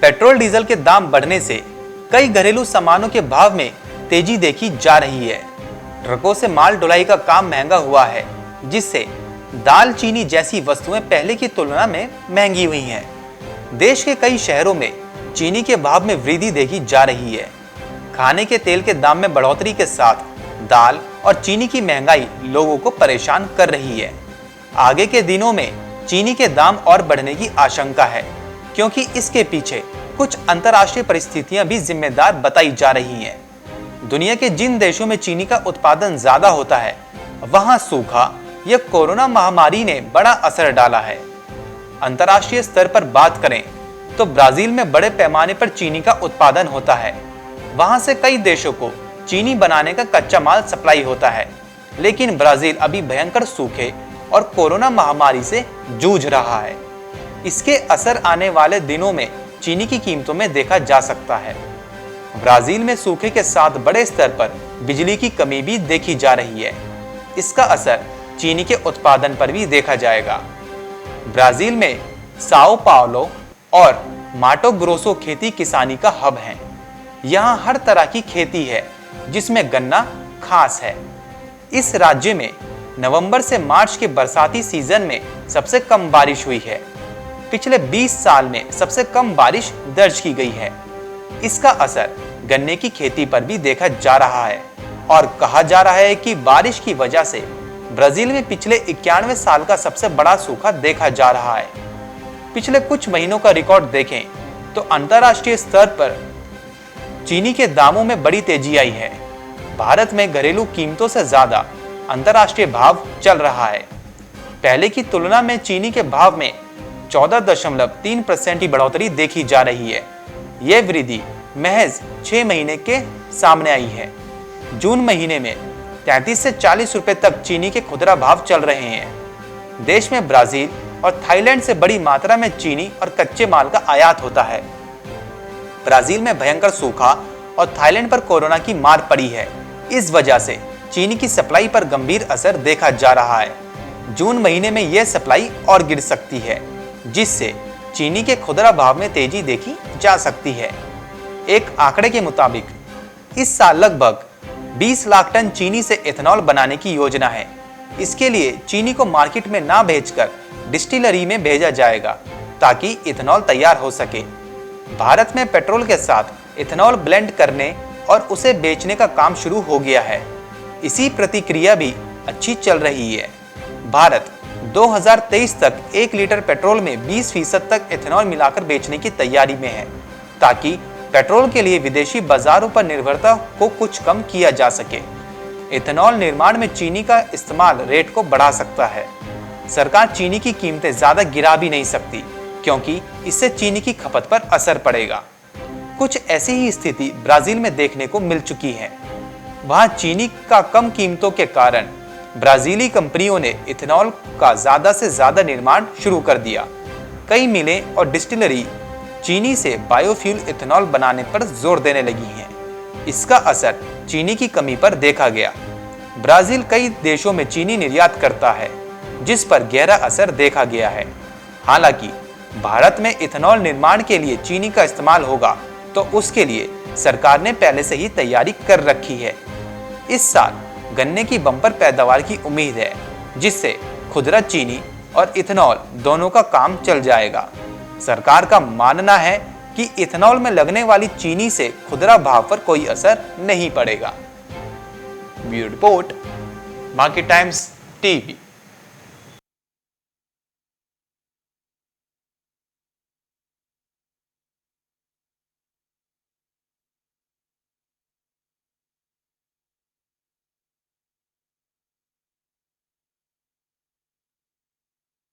Petrol diesel के दाम बढ़ने से कई घरेलू सामानों के भाव में तेजी देखी जा रही है। ट्रकों से माल ढुलाई का काम महंगा हुआ है, जिससे दाल, चीनी जैसी वस्तुएं पहले की तुलना में महंगी हुई हैं। देश के कई शहरों में चीनी के भाव में वृद्धि देखी जा रही है। खाने के तेल के दाम में बढ़ोतरी के साथ दाल और चीनी की महंगाई लोगों को परेशान कर रही है। आगे के दिनों में चीनी के दाम और बढ़ने की आशंका है, क्योंकि इसके पीछे कुछ अंतर्राष्ट्रीय परिस्थितियां भी जिम्मेदार बताई जा रही हैं। दुनिया के जिन देशों में चीनी का उत्पादन ज्यादा होता है, वहां सूखा या कोरोना महामारी ने बड़ा असर डाला है। अंतर्राष्ट्रीय स्तर पर बात करें तो ब्राजील में बड़े पैमाने पर चीनी का उत्पादन होता है। वहां से कई देशों को चीनी बनाने का कच्चा माल सप्लाई होता है, लेकिन ब्राजील अभी भयंकर सूखे और कोरोना महामारी से जूझ रहा है। इसके असर आने वाले दिनों में चीनी की कीमतों में देखा जा सकता है। ब्राजील में सूखे के साथ बड़े स्तर पर बिजली की कमी भी देखी जा रही है। इसका असर चीनी के उत्पादन पर भी देखा जाएगा। ब्राजील में साओ पाउलो और माटो ग्रोसो खेती किसानी का हब है। यहाँ हर तरह की खेती है, जिसमें गन्ना खास है। इस राज्य में नवंबर से मार्च के बरसाती सीजन में सबसे कम बारिश हुई है। पिछले 20 साल में सबसे कम बारिश दर्ज की गई है। इसका असर गन्ने की खेती पर भी देखा जा रहा है और कहा जा रहा है कि बारिश की वजह से ब्राजील में पिछले 91 साल का सबसे बड़ा सूखा देखा जा रहा है। पिछले कुछ महीनों का रिकॉर्ड देखें तो अंतर्राष्ट्रीय स्तर पर चीनी के दामों में बड़ी तेजी आई है। भारत में घरेलू कीमतों से ज्यादा अंतर्राष्ट्रीय भाव चल रहा है। पहले की तुलना में चीनी के भाव में 14.3% की बढ़ोतरी देखी जा रही है। यह वृद्धि महज 6 महीने के सामने आई है। जून महीने में 33 से 40 रुपए तक चीनी के खुदरा भाव चल रहे हैं। देश में ब्राजील और थाईलैंड से बड़ी मात्रा में चीनी और कच्चे माल का आयात होता है। ब्राजील में भयंकर सूखा और थाईलैंड पर कोरोना की मार पड़ी है। इस वजह से चीनी की सप्लाई पर गंभीर असर देखा जा रहा है। जून महीने में यह सप्लाई और गिर सकती है, जिससे चीनी के खुदरा भाव में तेजी देखी जा सकती है। एक आंकड़े के मुताबिक इस साल लगभग 20 लाख टन चीनी से इथेनॉल बनाने की योजना है। इसके लिए चीनी को मार्केट में ना भेजकर डिस्टिलरी में भेजा जाएगा, ताकि इथेनॉल तैयार हो सके। भारत में पेट्रोल के साथ इथेनॉल ब्लेंड करने और उसे बेचने का काम शुरू हो गया है। इसी प्रतिक्रिया भी अच्छी चल रही है। भारत 2023 तक 1 लीटर पेट्रोल में 20% तक इथेनॉल मिलाकर बेचने की तैयारी में है, ताकि पेट्रोल के लिए विदेशी बाजारों पर निर्भरता को कुछ कम किया जा सके। इथेनॉल निर्माण में चीनी का इस्तेमाल रेट को बढ़ा सकता है। सरकार चीनी की कीमतें ज्यादा गिरा भी नहीं सकती, क्योंकि इससे चीनी की खपत पर असर पड़ेगा। कुछ ऐसी ही स्थिति ब्राजील में देखने को मिल चुकी है। वहां चीनी का कम कीमतों के कारण ब्राजीली कंपनियों ने इथेनॉल का ज्यादा से ज्यादा निर्माण शुरू कर दिया। कई मिलें और डिस्टिलरी चीनी से बायोफ्यूल इथेनॉल बनाने पर जोर देने लगी हैं। इसका असर चीनी की कमी पर देखा गया। ब्राजील कई देशों में चीनी निर्यात करता है, जिस पर गहरा असर देखा गया है। हालांकि भारत में इथेनॉल निर्माण के लिए चीनी का इस्तेमाल होगा, तो उसके लिए सरकार ने पहले से ही तैयारी कर रखी है। इस साल गन्ने की बम्पर पैदावार की उम्मीद है, जिससे खुदरा चीनी और इथेनॉल दोनों का काम चल जाएगा। सरकार का मानना है कि इथेनॉल में लगने वाली चीनी से खुदरा भाव पर कोई असर नहीं पड़ेगा। Bureau report, market times TV.